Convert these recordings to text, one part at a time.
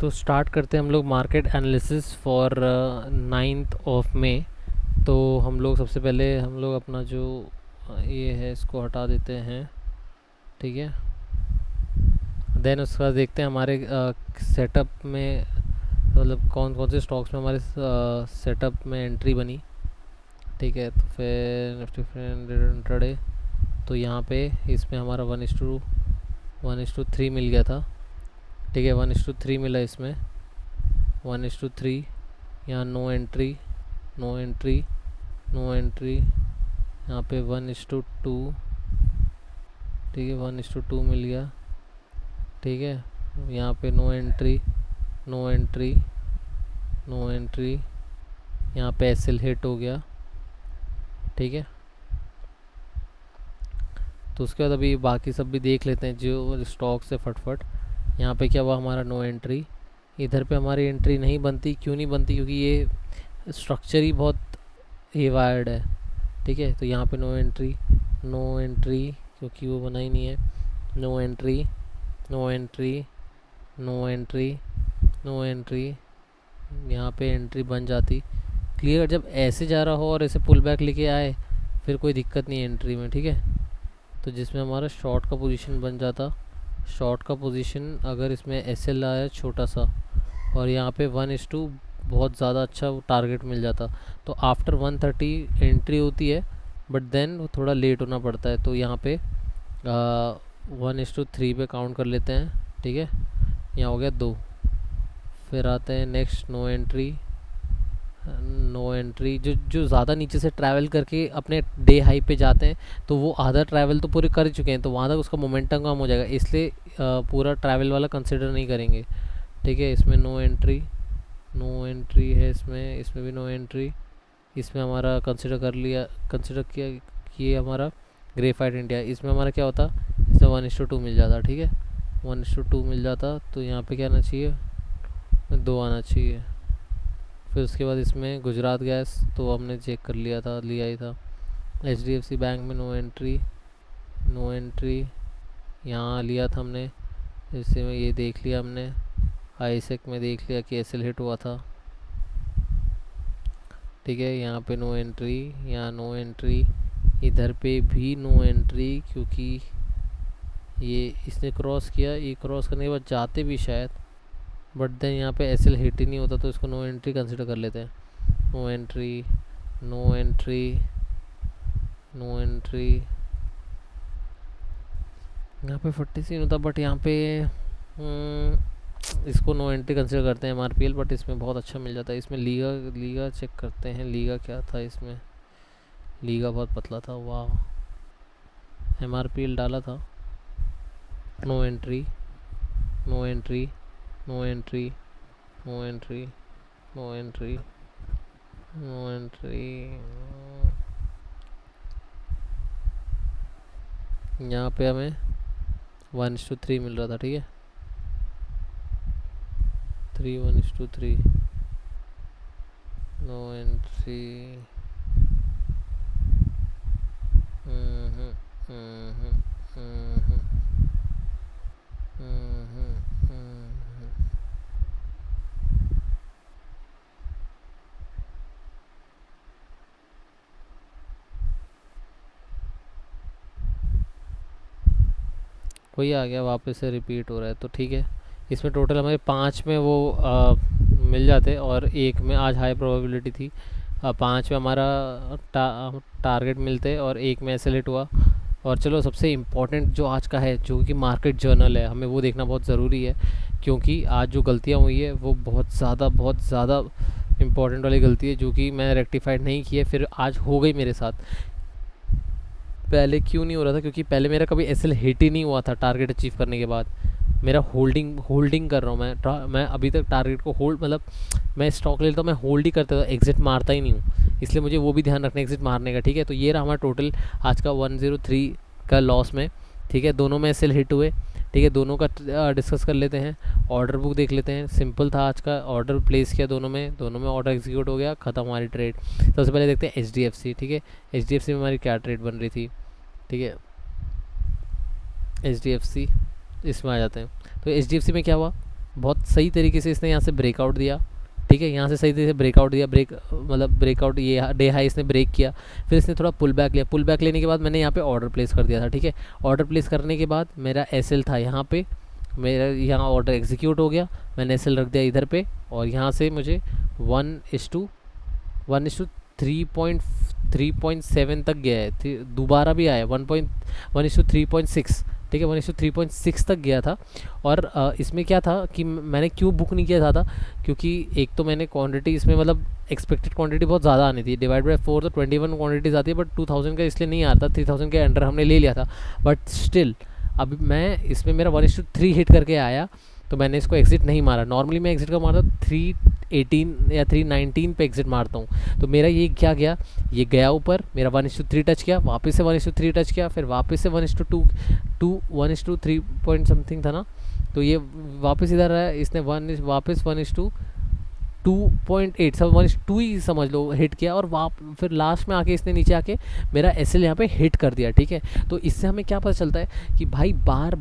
तो स्टार्ट करते हैं हम लोग मार्केट एनालिसिस फॉर 9 मई। तो हम लोग सबसे पहले हम लोग अपना जो ये है इसको हटा देते हैं, ठीक है। देन उसके बाद देखते हैं हमारे सेटअप में मतलब कौन कौन से स्टॉक्स में हमारे सेटअप में एंट्री बनी, ठीक है। तो फिर निफ्टी इंट्राडे, तो यहाँ पे इसमें हमारा 1:3 मिल गया था, ठीक है। 1:3 मिला इसमें, 1:3। यहाँ no entry, no entry, no entry. यहाँ पे 1:2, ठीक है, 1:2 मिल गया, ठीक है। यहाँ पे no entry, no entry, no entry. यहाँ पे एसएल हिट हो गया, ठीक है। तो उसके बाद अभी बाकी सब भी देख लेते हैं जो स्टॉक से फटफट। यहाँ पे क्या हुआ, हमारा नो एंट्री। इधर पे हमारी एंट्री नहीं बनती, क्यों नहीं बनती? क्योंकि ये स्ट्रक्चर ही बहुत हेवायर्ड है, ठीक है। तो यहाँ पे नो एंट्री, नो एंट्री, क्योंकि वो बना ही नहीं है। No entry, no entry, no entry, no entry. यहाँ पे एंट्री बन जाती। क्लियर? जब ऐसे जा रहा हो और ऐसे पुल बैक लेके आए फिर कोई दिक्कत नहीं है एंट्री में, ठीक है। तो जिसमें हमारा शॉर्ट का पोजीशन बन जाता, शॉर्ट का पोजीशन अगर इसमें एसएल आया छोटा सा और यहाँ पे 1:2 बहुत ज़्यादा अच्छा टारगेट मिल जाता, तो आफ्टर 130 एंट्री होती है, बट देन वो थोड़ा लेट होना पड़ता है। तो यहाँ पे 1:3 पे काउंट कर लेते हैं, ठीक है। यहाँ हो गया 2। फिर आते हैं next, no entry, no entry. जो जो ज़्यादा नीचे से ट्रैवल करके अपने डे हाई पे जाते हैं तो वो आधा ट्रैवल तो पूरे कर चुके हैं, तो वहाँ तक उसका मोमेंटम कम हो जाएगा, इसलिए पूरा ट्रैवल वाला कंसिडर नहीं करेंगे, ठीक है। इसमें नो एंट्री, नो एंट्री है इसमें, इसमें भी नो एंट्री। इसमें हमारा कंसिडर कर लिया, कंसिडर किया कि ये हमारा ग्रेफाइट इंडिया, इसमें हमारा क्या होता, इसमें 1:2 मिल जाता, ठीक है। 1:2 मिल जाता, तो यहाँ पे क्या आना चाहिए, 2 आना चाहिए। फिर उसके बाद इसमें गुजरात गैस तो हमने चेक कर लिया था, लिया ही था। HDFC बैंक में नो एंट्री, नो एंट्री। यहाँ लिया था हमने, इससे में ये देख लिया हमने। आईसेक में देख लिया कि एसएल हिट हुआ था, ठीक है। यहाँ पे नो एंट्री, यहाँ नो एंट्री, इधर पे भी नो एंट्री, क्योंकि ये इसने क्रॉस किया, ये क्रॉस करने के बाद जाते भी शायद, बट देन यहाँ पे एसएल हिट ही नहीं होता, तो इसको नो एंट्री कंसिडर कर लेते हैं। No entry, no entry, no entry. यहाँ पे 40 सीन होता, बट यहाँ पे इसको नो एंट्री कंसिडर करते हैं MRPL, बट इसमें बहुत अच्छा मिल जाता है। इसमें लीगा, लीगा चेक करते हैं, लीगा क्या था इसमें, लीगा बहुत पतला था, वाह। MRPL डाला था, no entry, no entry, no entry, no entry, no entry, no entry. यहाँ पे हमें 1:3 मिल रहा था, ठीक है। 1:3, नो एंट्री। वही आ गया, वापस से रिपीट हो रहा है, तो ठीक है। इसमें टोटल हमारे 5 में वो मिल जाते और एक में आज हाई प्रोबेबिलिटी थी। 5 में हमारा टारगेट मिलते और एक में एसएल हिट हुआ। और चलो सबसे इम्पोर्टेंट जो आज का है, जो कि मार्केट जर्नल है, हमें वो देखना बहुत ज़रूरी है, क्योंकि आज जो गलतियाँ हुई है वो बहुत ज़्यादा इम्पोर्टेंट वाली गलती है, जो कि मैं रेक्टिफाइड नहीं की है, फिर आज हो गई मेरे साथ। पहले क्यों नहीं हो रहा था? क्योंकि पहले मेरा कभी एसएल हिट ही नहीं हुआ था टारगेट अचीव करने के बाद। मेरा होल्डिंग कर रहा हूँ मैं अभी तक टारगेट को होल्ड, मतलब मैं स्टॉक ले लेता हूँ, मैं होल्ड ही करता था, एग्जिट मारता ही नहीं हूँ, इसलिए मुझे वो भी ध्यान रखना एग्जिट मारने का, ठीक है। तो ये रहा हमारा टोटल आज का 103 का लॉस में, ठीक है। दोनों में एसएल हिट हुए, ठीक है। दोनों का डिस्कस कर लेते हैं, ऑर्डर बुक देख लेते हैं। सिंपल था, आज का ऑर्डर प्लेस किया दोनों में ऑर्डर एग्जीक्यूट हो गया, ख़त्म हमारी ट्रेड। सबसे पहले देखते हैं HDFC, ठीक है। HDFC में हमारी क्या ट्रेड बन रही थी, ठीक है। HDFC इसमें आ जाते हैं। तो HDFC में क्या हुआ, बहुत सही तरीके से इसने यहाँ से ब्रेकआउट दिया, ठीक है, यहाँ से सही तरीके से ब्रेकआउट दिया, मतलब ब्रेकआउट, ये डे हाई इसने ब्रेक किया, फिर इसने थोड़ा पुल बैक लिया, पुल बैक लेने के बाद मैंने यहाँ पे ऑर्डर प्लेस कर दिया था, ठीक है। ऑर्डर प्लेस करने के बाद मेरा एसएल था यहाँ पे, मेरा यहाँ ऑर्डर एग्जीक्यूट हो गया, मैंने एसएल रख दिया इधर पे, और यहाँ से मुझे 1:3.7 तक गया है, दोबारा भी आया 1:3.6, ठीक है, 1:3.6 तक गया था। और इसमें क्या था कि मैंने क्यों बुक नहीं किया था, क्योंकि एक तो मैंने क्वांटिटी इसमें मतलब एक्सपेक्टेड क्वांटिटी बहुत ज़्यादा आनी थी, डिवाइड बाय 4 तो 21 क्वांटिटीज़ आती है, बट 2000 का इसलिए नहीं आता, 3000 के अंडर हमने ले लिया था, बट स्टिल अभी मैं इसमें मेरा 1:3 हिट करके आया, तो मैंने इसको एग्जिट नहीं मारा। नॉर्मली मैं एग्जिट का मारता 318 या 319 पे एग्जिट मारता हूँ, तो मेरा ये क्या गया, ये गया ऊपर, मेरा 1:3 टच किया, वापस से 1:3 टच किया, फिर वापस से 1:3 पॉइंट समथिंग था ना, तो ये वापस इधर आया, इसने वापस 1:2.8 सब 1:2 ही समझ लो हिट किया, और फिर लास्ट में आके इसने नीचे आके मेरा एसएल यहाँ पे हिट कर दिया, ठीक है। तो इससे हमें क्या पता चलता है कि भाई बार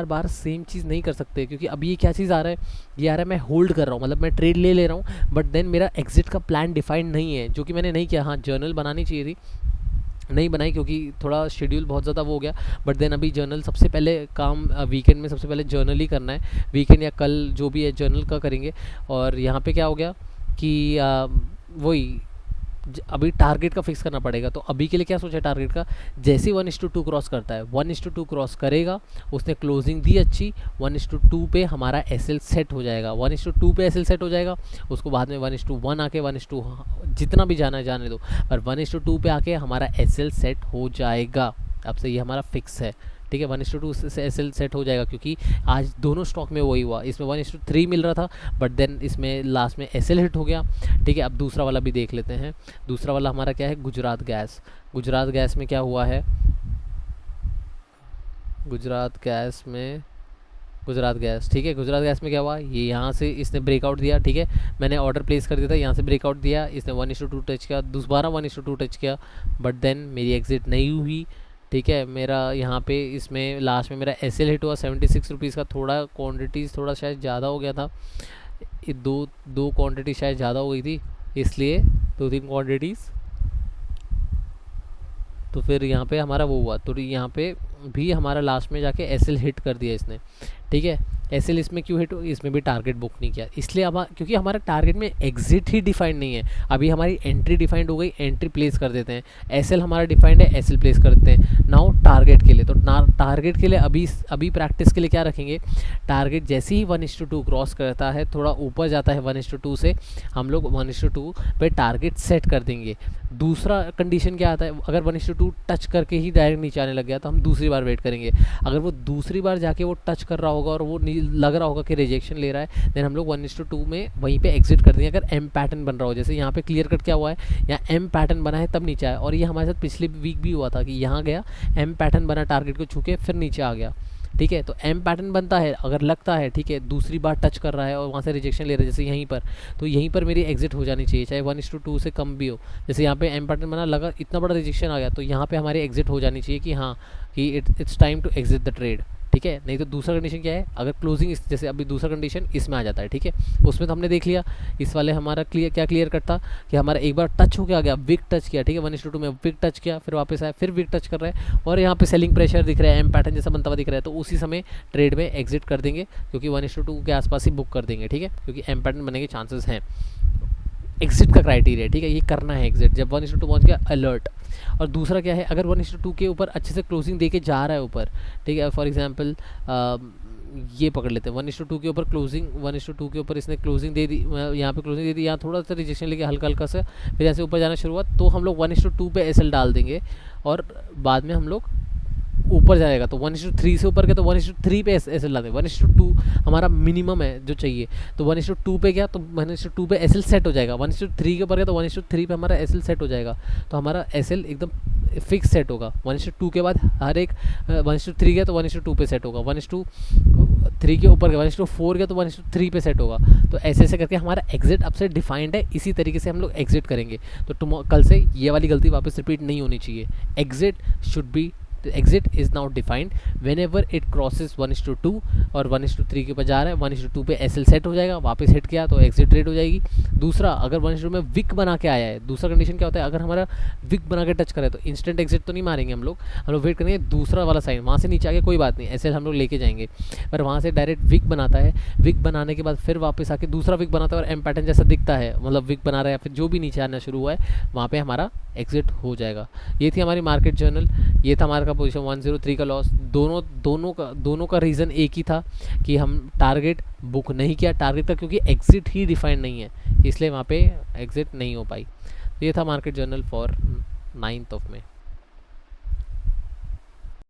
बार सेम चीज़ नहीं कर सकते, क्योंकि अभी ये क्या चीज़ आ रहा है, ये आ रहा है मैं होल्ड कर रहा हूँ, मतलब मैं ट्रेड ले रहा हूँ, बट देन मेरा एग्जिट का प्लान डिफाइंड नहीं है, जो कि मैंने नहीं किया। हाँ, जर्नल बनानी चाहिए थी, नहीं बनाई क्योंकि थोड़ा शेड्यूल बहुत ज़्यादा वो हो गया, बट देन अभी जर्नल सबसे पहले काम वीकेंड में सबसे पहले जर्नल ही करना है, वीकेंड या कल जो भी है जर्नल का करेंगे। और यहाँ पे क्या हो गया कि वही अभी टारगेट का फिक्स करना पड़ेगा, तो अभी के लिए क्या सोचा टारगेट का, जैसे ही 1:2 क्रॉस करता है, 1:2 क्रॉस करेगा, उसने क्लोजिंग दी अच्छी, 1:2 पे हमारा एसएल सेट हो जाएगा, 1:2 पे एसएल सेट हो जाएगा, उसको बाद में 1:1 आके 1:2 जितना भी जाना है जाने दो, पर 1:2 पे आके हमारा एसएल सेट हो जाएगा। अब से ये हमारा फिक्स है, ठीक है, 1:2 से एसएल सेट हो जाएगा, क्योंकि आज दोनों स्टॉक में वही हुआ, इसमें 1:3 मिल रहा था, बट देन इसमें लास्ट में एसएल हिट हो गया, ठीक है। अब दूसरा वाला भी देख लेते हैं, दूसरा वाला हमारा क्या है, गुजरात गैस। गुजरात गैस में क्या हुआ है, गुजरात गैस, ठीक है, गुजरात गैस में क्या हुआ, ये यहाँ से इसने ब्रेकआउट दिया, ठीक है, मैंने ऑर्डर प्लेस कर दिया था, यहाँ से ब्रेकआउट दिया, इसने 1:2 टच किया, दोबारा 1:2 टच किया, बट देन मेरी एग्जिट नहीं हुई, ठीक है। मेरा यहाँ पे इसमें लास्ट में मेरा एसएल हिट हुआ 76 रुपीज़ का, थोड़ा क्वांटिटीज़ थोड़ा शायद ज़्यादा हो गया था, ये दो क्वांटिटी शायद ज़्यादा हो गई थी, इसलिए 2-3 क्वांटिटीज़, तो फिर यहाँ पे हमारा वो हुआ, तो यहाँ पे भी हमारा लास्ट में जाके एसएल हिट कर दिया इसने, ठीक है। एसएल इसमें क्यों हिट, इसमें भी टारगेट बुक नहीं किया, इसलिए अब क्योंकि हमारा टारगेट में एग्जिट ही डिफाइंड नहीं है, अभी हमारी एंट्री डिफाइंड हो गई, एंट्री प्लेस कर देते हैं, एसएल हमारा डिफाइंड है, एसएल प्लेस कर देते हैं। नाउ टारगेट के लिए, तो टारगेट के लिए अभी प्रैक्टिस के लिए क्या रखेंगे, टारगेट जैसे ही 1:2 क्रॉस करता है, थोड़ा ऊपर जाता है 1:2 से, हम लोग 1:2 पे टारगेट सेट कर देंगे। दूसरा कंडीशन क्या आता है, अगर 1:2 टच करके ही डायरेक्ट नीचे आने लग गया, तो हम दूसरी बार वेट करेंगे, अगर वो दूसरी बार जाके वो टच कर रहा होगा और वो लग रहा होगा कि रिजेक्शन ले रहा है, देन हम लोग 1:2 में वहीं पे एग्जिट कर देंगे। अगर एम पैटर्न बन रहा हो, जैसे यहाँ पे क्लियर कट क्या हुआ है, यहाँ एम पैटर्न बना है तब नीचे आया, और ये हमारे साथ पिछले वीक भी हुआ था कि यहाँ गया, एम पैटर्न बना, टारगेट को छू के फिर नीचे आ गया, ठीक है। तो एम पैटर्न बनता है, अगर लगता है ठीक है दूसरी बार टच कर रहा है और वहाँ से रिजेक्शन ले रहा है, जैसे यहीं पर, तो यहीं पर मेरी एग्जिट हो जानी चाहिए, चाहे 1:2 से कम भी हो। जैसे यहाँ पे एम पैटर्न बना, लगा इतना बड़ा रिजेक्शन आ गया, तो यहाँ पे हमारी एग्जिट हो जानी चाहिए कि हाँ कि it's time to exit the trade, ठीक है। नहीं तो दूसरा कंडीशन क्या है, अगर क्लोजिंग जैसे अभी दूसरा कंडीशन इसमें आ जाता है, ठीक है, उसमें तो हमने देख लिया, इस वाले हमारा क्लियर करता कि हमारा एक बार टच हो के आ गया, विक टच किया, ठीक है, 1:2 में विक टच किया, फिर वापस आया, फिर विक टच कर रहा है, और यहाँ पे सेलिंग प्रेशर दिख रहा है, एम पैटर्न जैसा बनता हुआ दिख रहा है, तो उसी समय ट्रेड में एग्जिट कर देंगे, क्योंकि 1:2 के आसपास ही बुक कर देंगे, ठीक है, क्योंकि एम पैटर्न बनने के चांसेस हैं। एग्जिट का क्राइटेरिया, ठीक है, ये करना है एग्जिट जब 1:2 पहुँच गया, अलर्ट। और दूसरा क्या है, अगर 1:2 के ऊपर अच्छे से क्लोजिंग दे के जा रहा है ऊपर, ठीक है, फॉर एग्जांपल ये पकड़ लेते हैं 1:2 के ऊपर क्लोजिंग, 1:2 के ऊपर इसने क्लोजिंग दे दी, यहाँ पे क्लोजिंग दे दी, यहाँ थोड़ा सा रिजेक्शन लेके हल्का से, फिर ऐसे ऊपर जाना शुरू हुआ, तो हम लोग 1:2 पे एसएल डाल देंगे, और बाद में हम लोग ऊपर जाएगा तो 1:3 से ऊपर के तो 1:3 पे ऐसे ला दें, 1:2 हमारा मिनिमम है जो चाहिए, तो 1:2 पे गया तो 1:2 पे एसएल सेट हो जाएगा, 1:3 के ऊपर गया तो 1:3 पे हमारा एसएल सेट हो जाएगा, तो हमारा एसएल एकदम फिक्स सेट होगा। 1:2 के बाद हर एक 1:3 गया तो 1:2 पे सेट होगा, 1:3 के ऊपर गया 1:4 गया तो 1:3 पे सेट होगा, तो ऐसे ऐसे करके हमारा एग्जिट अब से डिफाइंड है, इसी तरीके से हम लोग एग्जिट करेंगे। तो कल से ये वाली गलती वापस रिपीट नहीं होनी चाहिए, exit should be exit is now defined when ever it crosses 1:2 और 1:3 के ऊपर जा रहा है, 1:2 पे एस एल सेट हो जाएगा, वापस हिट किया तो एग्जिट रेट हो जाएगी। दूसरा, अगर 1:2 में विक बना के आया है, दूसरा कंडीशन क्या होता है, अगर हमारा विक बना के टच करे तो इंस्टेंट एग्जिट तो नहीं मारेंगे हम लोग वेट करेंगे दूसरा वाला साइन, वहाँ से नीचे आके कोई बात नहीं ऐसे हम लोग लेके जाएंगे, पर वहाँ से डायरेक्ट विक बनाता है, विक बनाने के बाद फिर वापस आके दूसरा विक बनाता है और एम पैटर्न जैसा दिखता है, मतलब विक बना रहा है या फिर जो भी नीचे आना शुरू हुआ है वहाँ पे हमारा एग्जिट हो जाएगा। ये थी हमारी मार्केट जर्नल, ये था हमारा पोजीशन 103 का लॉस। दोनों का रीज़न एक ही था कि हम टारगेट बुक नहीं किया, टारगेट का क्योंकि एग्जिट ही डिफाइंड नहीं है, इसलिए वहाँ पे एग्जिट नहीं हो पाई। तो ये था market journal for 9th of May।